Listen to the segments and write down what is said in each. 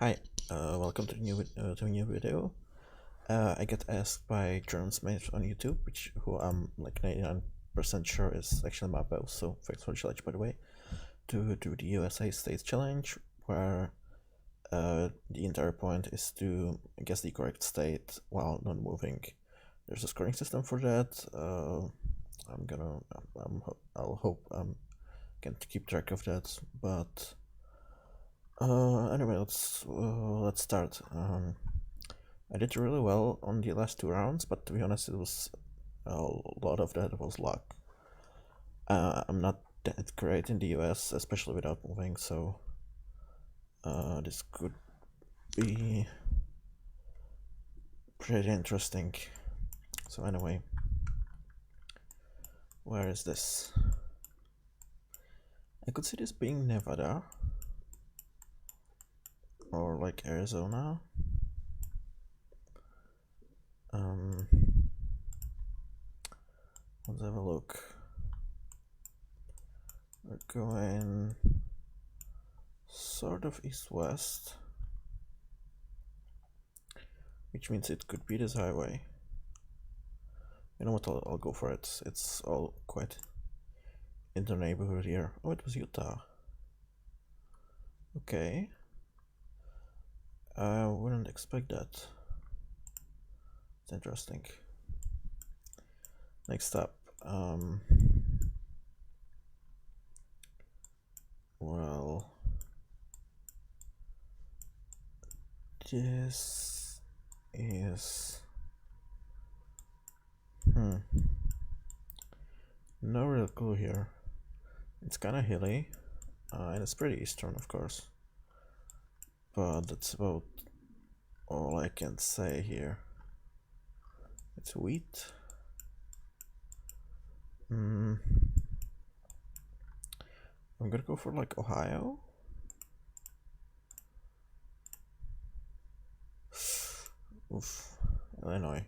Hi, welcome to a new video. I get asked by German's mates on YouTube, who I'm like 99% sure is actually my boss, so thanks for the challenge by the way, to do the USA States Challenge, where the entire point is to guess the correct state while not moving. There's a scoring system for that. I'll hope can keep track of that, but anyway, let's start. I did really well on the last two rounds, but to be honest, it was a lot of that was luck. I'm not that great in the US, especially without moving, so this could be pretty interesting. So anyway, where is this? I could see this being Nevada or like Arizona. Let's have a look. We're going sort of east-west, which means it could be this highway. You know what, I'll go for it. It's all quite in the neighborhood here. Oh, it was Utah. Okay. I wouldn't expect that. It's interesting. Next up, well, this is, no real clue here. It's kind of hilly, and it's pretty eastern, of course, but that's about all I can say here. It's wheat. I'm gonna go for like Ohio. Oof, Illinois.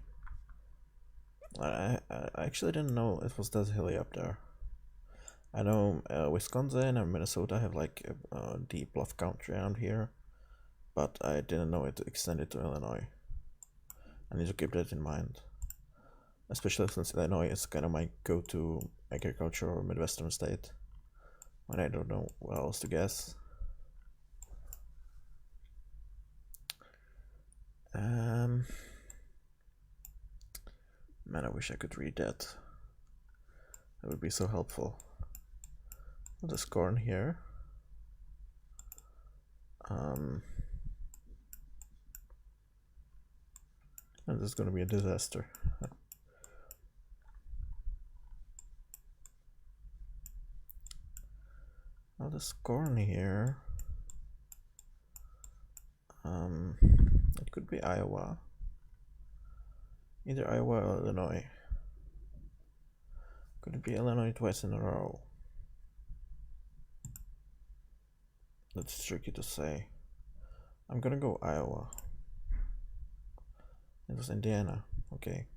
I actually didn't know it was that hilly up there. I know Wisconsin and Minnesota have like a deep bluff country around here, but I didn't know it extended to Illinois. I need to keep that in mind, especially since Illinois is kind of my go-to agriculture or Midwestern state when I don't know what else to guess. Man, I wish I could read that. That would be so helpful. I'll just corn here. And this is gonna be a disaster. I'll just corn here. It could be Iowa. Either Iowa or Illinois. Could it be Illinois twice in a row? That's tricky to say. I'm gonna go Iowa. It was Indiana. Okay.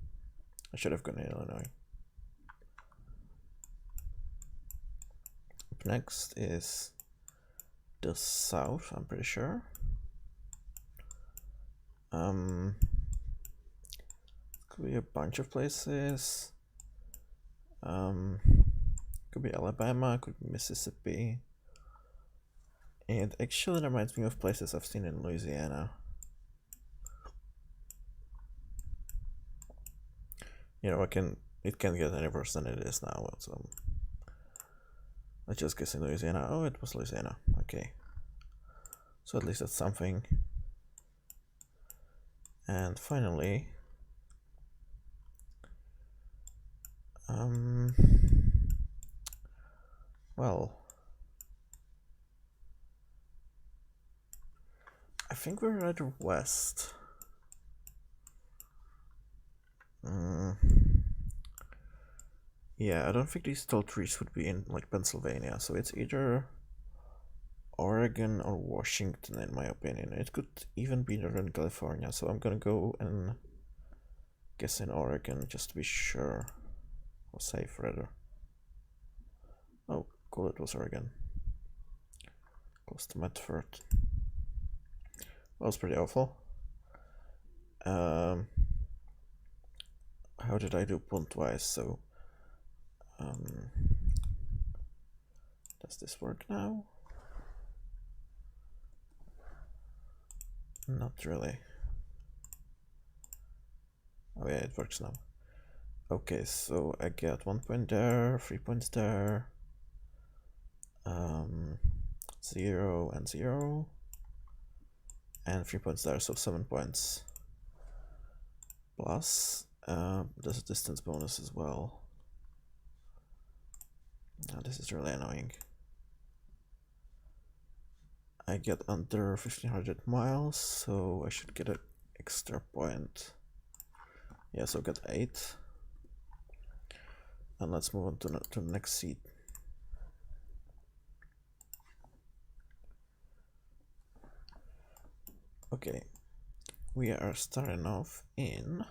I should have gone Illinois. Up next is the South, I'm pretty sure. Could be a bunch of places. Could be Alabama, could be Mississippi. And actually that reminds me of places I've seen in Louisiana. You know, it can't get any worse than it is now. So let's just guess in Louisiana. Oh, it was Louisiana. Okay. So at least that's something. And finally, well, I think we're rather west. Yeah, I don't think these tall trees would be in like Pennsylvania, so it's either Oregon or Washington in my opinion. It could even be Northern California, so I'm gonna go and guess in Oregon just to be sure. Or safe rather. Oh, cool, it was Oregon. Close to Medford. That was pretty awful. How did I do point-wise? So, does this work now? Not really. Oh yeah, it works now. Okay, so I get 1 point there, 3 points there, 0 and 0, and 3 points there, so 7 points. Plus, there's a distance bonus as well. This is really annoying. I get under 1500 miles, so I should get an extra point. Yeah, so get 8. And let's move on to the next seat. Okay, we are starting off in...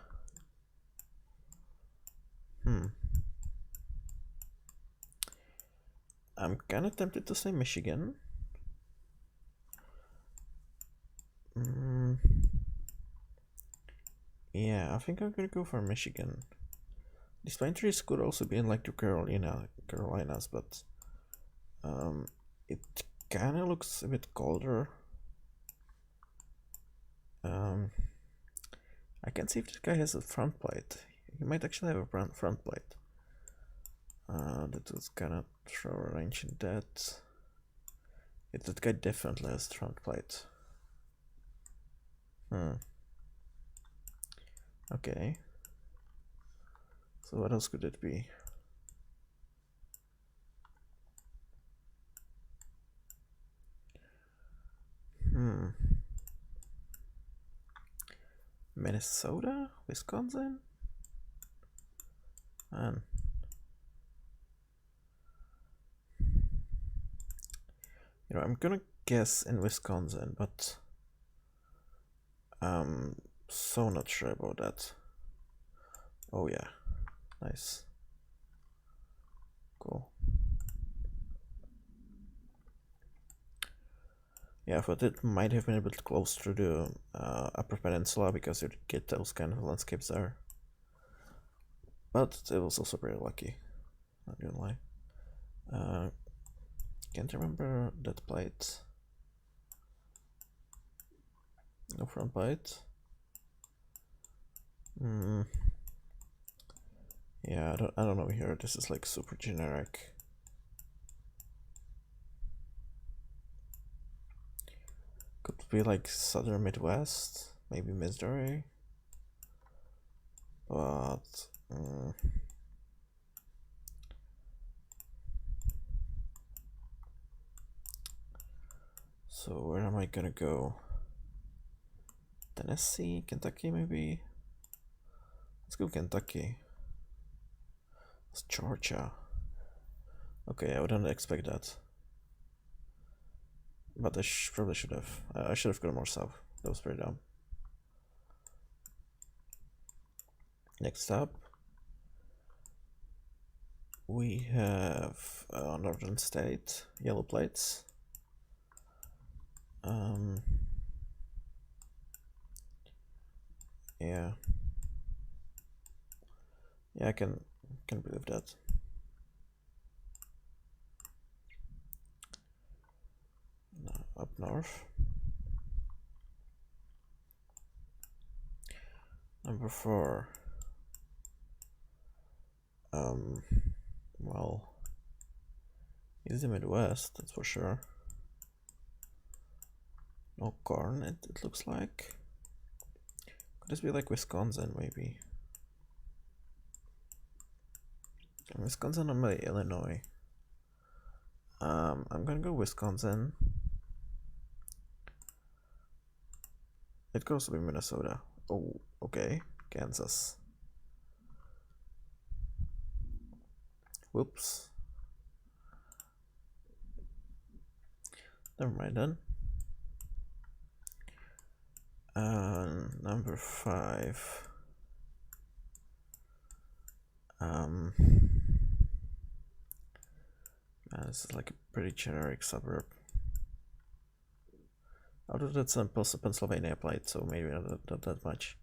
I'm kinda tempted to say Michigan. Yeah, I think I'm gonna go for Michigan. These pine trees could also be in like the Carolinas, but it kinda looks a bit colder. I can see if this guy has a front plate. He might actually have a front plate. That was kinda throw a wrench in that. That guy definitely has front plate. Okay. So what else could it be? Minnesota? Wisconsin? Man. I'm gonna guess in Wisconsin, but I'm so not sure about that. Oh yeah, nice. Cool. Yeah, but it might have been a bit close to the Upper Peninsula because you get those kind of landscapes there. But it was also very lucky, not gonna lie. Can't remember that plate. No front plate. Yeah, I don't know here. This is like super generic. Could be like southern Midwest, maybe Missouri. But so where am I gonna go? Tennessee, Kentucky, maybe. Let's go Kentucky. It's Georgia. Okay, I wouldn't expect that. But I probably should have. I should have gone more south. That was pretty dumb. Next up, we have Northern State, yellow plates. Yeah. Yeah, I can believe that. Up north. Number 4. Well, it's the Midwest, that's for sure. No corn, it looks like. Could this be like Wisconsin, maybe? Wisconsin or maybe Illinois. I'm gonna go Wisconsin. It could also be Minnesota. Oh, okay. Kansas. Whoops. Never mind then. Number 5. This is like a pretty generic suburb. Although that's a Pennsylvania plate, so maybe not that much.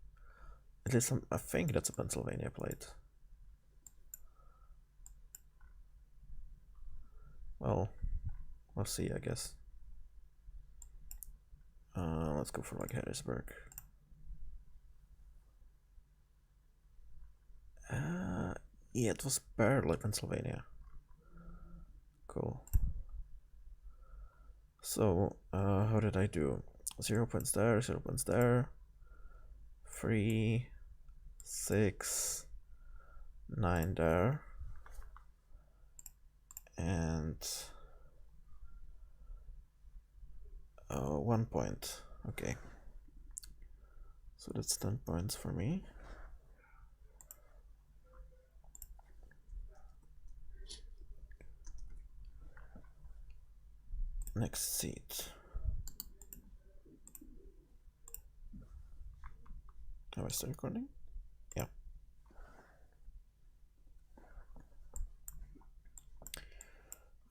At least I think that's a Pennsylvania plate. Well, we'll see, I guess. Let's go for like Harrisburg. Yeah, it was barely Pennsylvania. Cool. So, how did I do? 0 points there, 0 points there. 3, 6, 9 there. And 1 point. Okay. So that's 10 points for me. Next seat. Have I started recording? Yeah.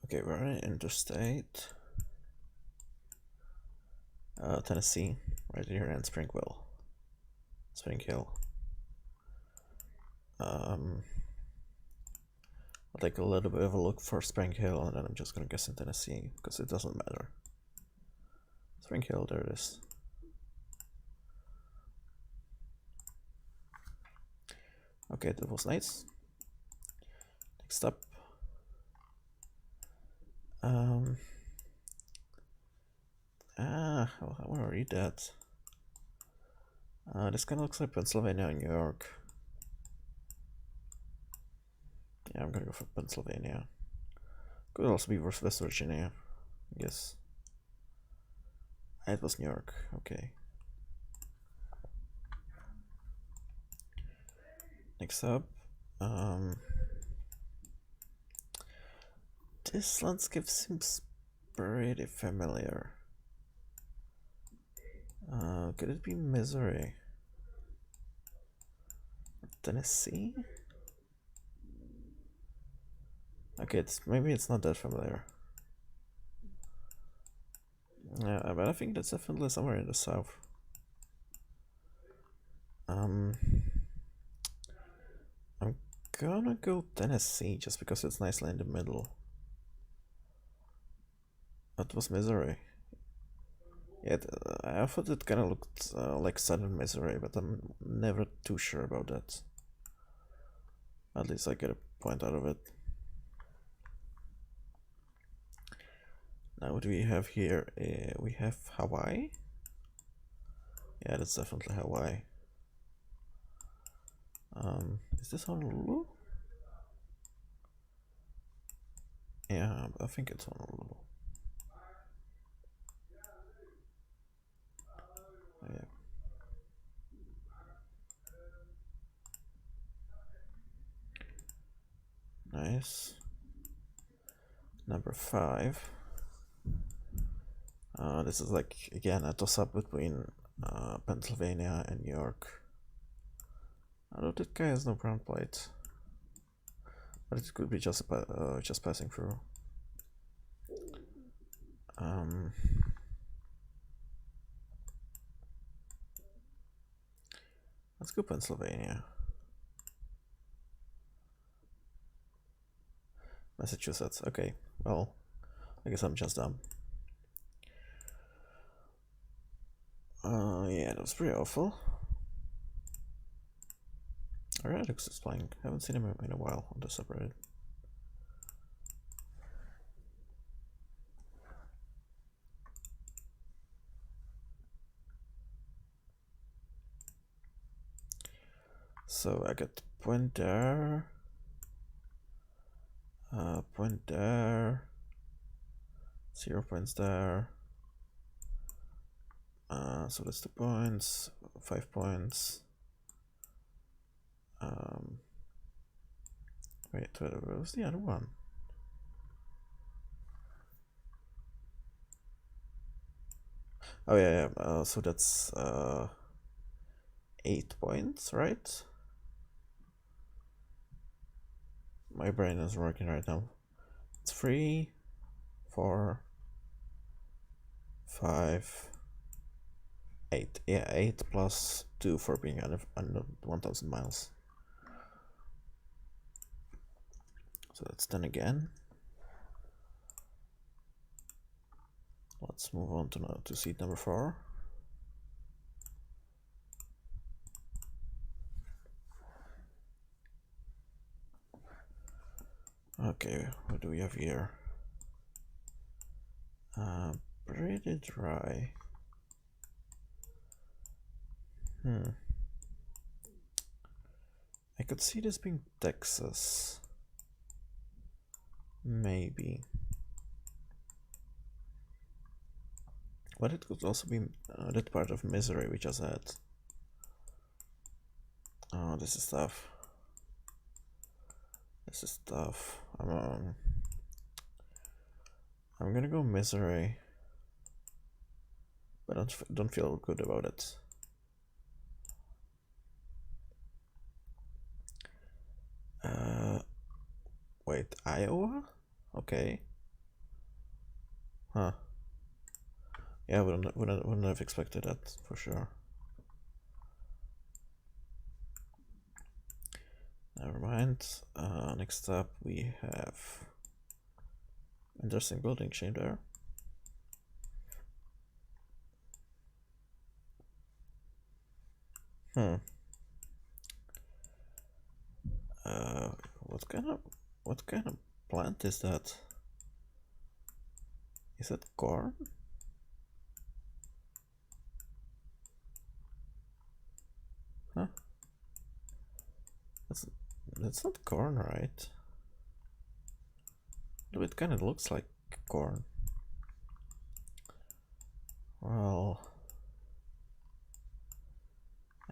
Okay, we're in interstate. Tennessee, right here in Spring Hill. I'll take a little bit of a look for Spring Hill, and then I'm just gonna guess in Tennessee, because it doesn't matter. Spring Hill, there it is. Okay, that was nice. Next up. I want to read that. This kind of looks like Pennsylvania and New York. Yeah, I'm gonna go for Pennsylvania. Could also be West Virginia, I guess. It was New York, okay. Next up, this landscape seems pretty familiar. Could it be Missouri? Tennessee? Okay, maybe it's not that familiar. Yeah, but I think that's definitely somewhere in the south. I'm gonna go Tennessee just because it's nicely in the middle. That was Missouri. Yeah, I thought it kind of looked like southern Missouri, but I'm never too sure about that. At least I get a point out of it. Now what do we have here? We have Hawaii. Yeah, that's definitely Hawaii. Is this Honolulu? Yeah, I think it's Honolulu. Yeah. Nice. Number 5. This is like, again, a toss-up between Pennsylvania and New York. Although that guy has no brown plate. But it could be just passing through. Let's go Pennsylvania. Massachusetts, okay. Well, I guess I'm just dumb. Yeah, that was pretty awful. Alright, Alex is playing. Haven't seen him in a while on the subreddit. So I got point there. Point there. 0 points there. So that's 2 points. 5 points. Wait, what was the other one? Oh yeah. So that's 8 points, right? My brain is working right now. It's 3, 4, 5, 8. Yeah, 8 plus 2 for being under 1000 miles. So that's 10 again. Let's move on to seat number 4. Okay, what do we have here? Pretty dry. I could see this being Texas. Maybe. But it could also be that part of Missouri we just had. Oh, this is tough. This is tough. I'm gonna go Missouri, but I don't feel good about it. Wait, Iowa? Okay. Huh. Yeah, wouldn't have expected that for sure. Never mind. Next up we have interesting building chain there. What kind of plant is that? Is that corn? Huh? That's not corn, right? Though it kind of looks like corn. Well,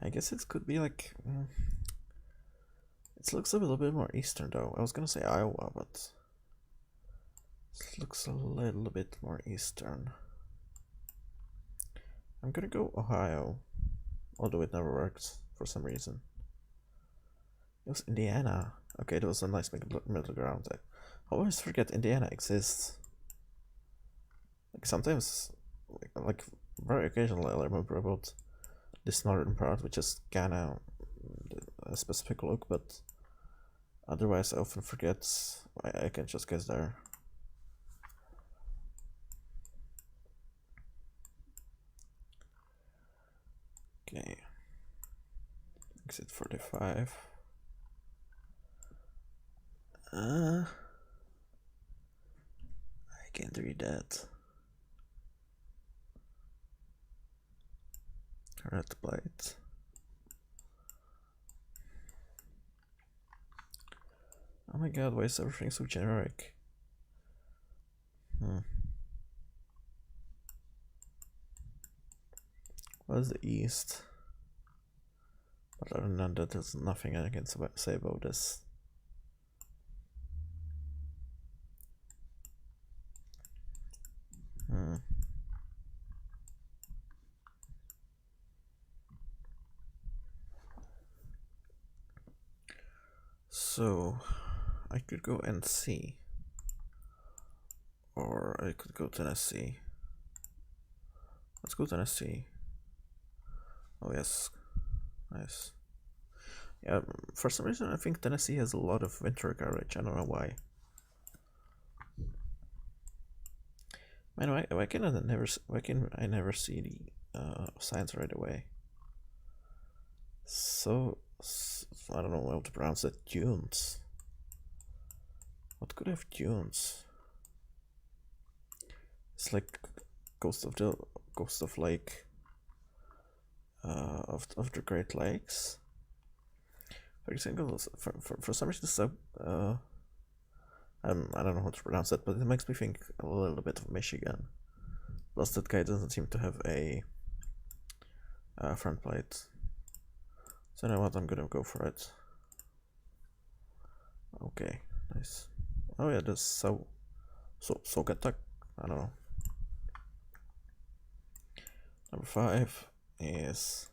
I guess it could be like. It looks a little bit more eastern though. I was gonna say Iowa, but it looks a little bit more eastern. I'm gonna go Ohio, although it never worked for some reason. It was Indiana. Okay, that was a nice middle ground. I always forget Indiana exists. Like sometimes, like very occasionally, I remember about this northern part, which is kinda a specific look, but otherwise I often forget. I can just guess there. Okay. Exit 45. I can't read that. Red plate. Oh my god, why is everything so generic? What is the east? But other than that, there's nothing I can say about this. So, I could go NC. Or I could go Tennessee. Let's go Tennessee. Oh yes, nice. Yeah, for some reason I think Tennessee has a lot of winter coverage. I don't know why. Man, why can I never see the signs right away? So I don't know how to pronounce it. Dunes. What could have dunes? It's like coast of Lake of the Great Lakes. For example, for some reason, so I don't know how to pronounce it, but it makes me think a little bit of Michigan. Plus, that guy doesn't seem to have a front plate. So you know what? I'm gonna go for it. Okay, nice. Oh yeah, this so Kentucky. I don't know. Number 5 is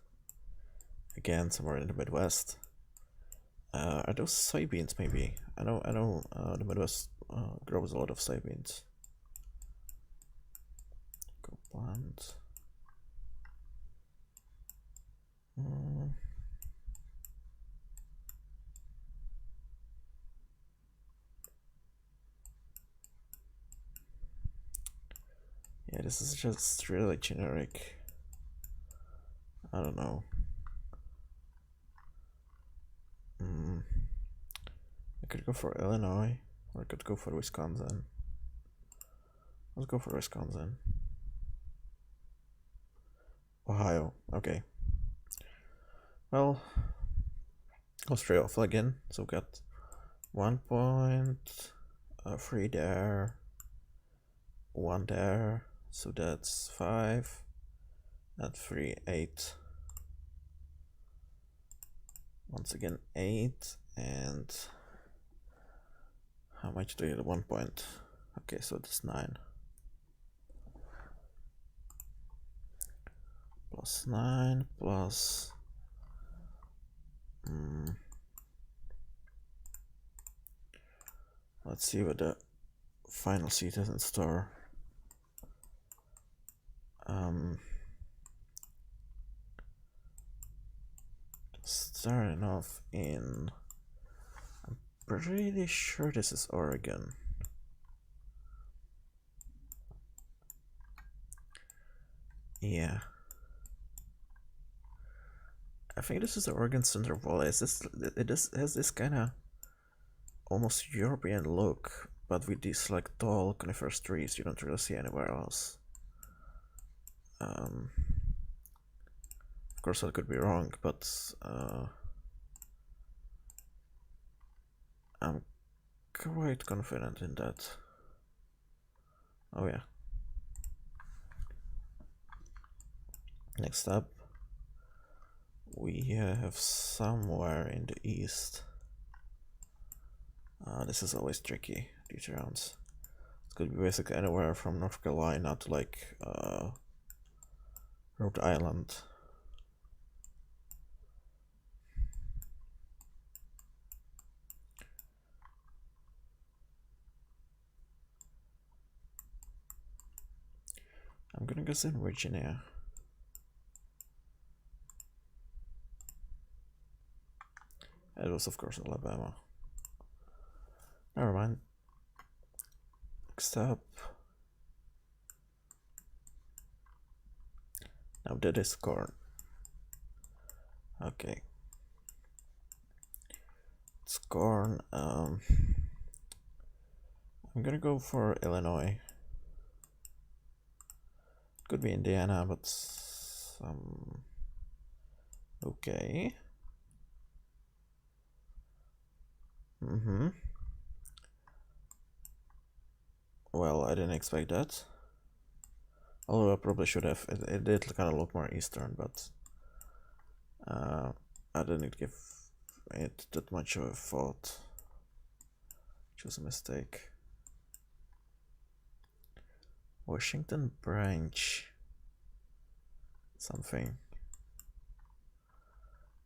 again somewhere in the Midwest. Are those soybeans? Maybe I know. The Midwest grows a lot of soybeans. Go plant. this is just really generic. I don't know. I could go for Illinois, or I could go for Wisconsin. Let's go for Wisconsin. Ohio, okay. Well, Australia off again, so we got 1 point, 3 there, 1 there, so that's 5, and 3, 8. Once again 8, and how much do you get? 1 point. Okay, so that's 9. Plus 9 plus let's see what the final seat has in store. Starting off in, I'm pretty sure this is Oregon. Yeah, I think this is the Oregon Center Wall. It has this kind of almost European look, but with these like tall coniferous trees you don't really see anywhere else. Of course, I could be wrong, but I'm quite confident in that. Oh yeah. Next up, we have somewhere in the east. This is always tricky, these rounds. It could be basically anywhere from North Carolina to like Rhode Island. I'm gonna guess in Virginia. It was, of course, Alabama. Never mind. Next up. Now that is corn. Okay. It's corn. I'm gonna go for Illinois. Could be Indiana, but okay. Well, I didn't expect that. Although I probably should have. It did kind of look more eastern, but I didn't give it that much of a thought. Which was a mistake. Washington Branch. Something.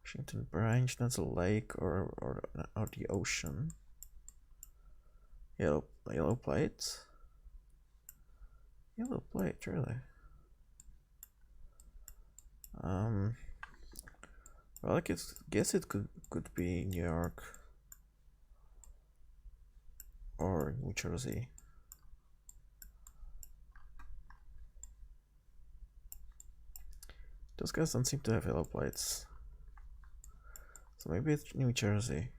Washington Branch, that's a lake or the ocean. Yellow plate. Yellow plate, really. Well, I guess it could be New York or New Jersey. Those guys don't seem to have yellow plates, so maybe it's New Jersey,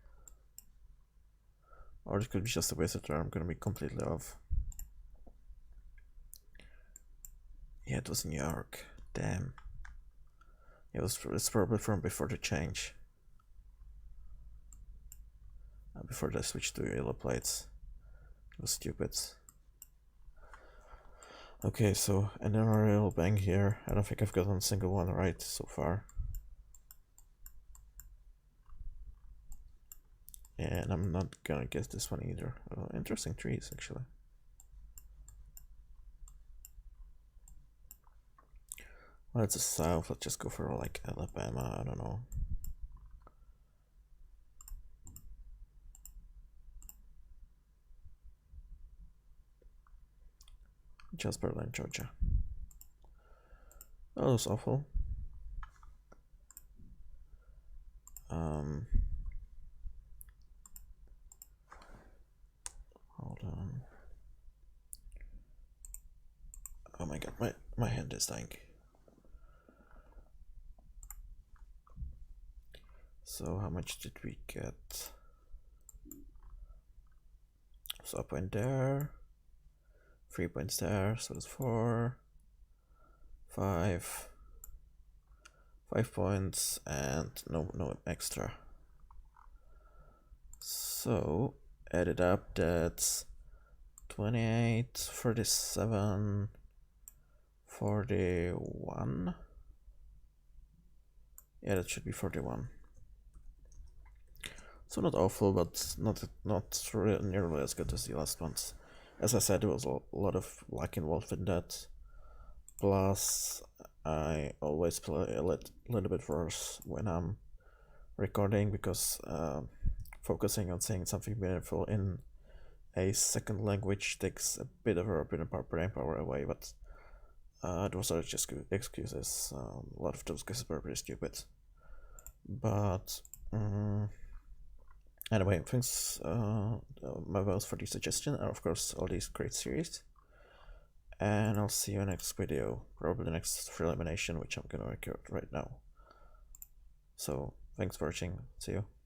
or it could be just a wasted term. I'm gonna be completely off. Yeah, it was New York. Damn. It's probably from before the change. Before they switched to yellow plates. It was stupid. Okay, so and then our little bang here. I don't think I've gotten a single one right so far. And I'm not gonna guess this one either. Interesting trees, actually. Well, it's the south. Let's just go for like Alabama. I don't know. Just Berlin, Georgia. That was awful. Hold on. Oh my god, My hand is dying. So how much did we get? So a point there, 3 points there, so it's 4, 5, 5 points, and no extra. So add it up, that's 28, 37, 41. Yeah, that should be 41. So not awful, but not nearly as good as the last ones. As I said, there was a lot of luck involved in that. Plus, I always play a little bit worse when I'm recording because focusing on saying something meaningful in a second language takes a bit of our brain power away. But those are just excuses. A lot of those guesses were pretty stupid. But anyway, thanks, Marvels, for the suggestion, and of course all these great series. And I'll see you in the next video, probably the next free elimination, which I'm gonna record right now. So thanks for watching. See you.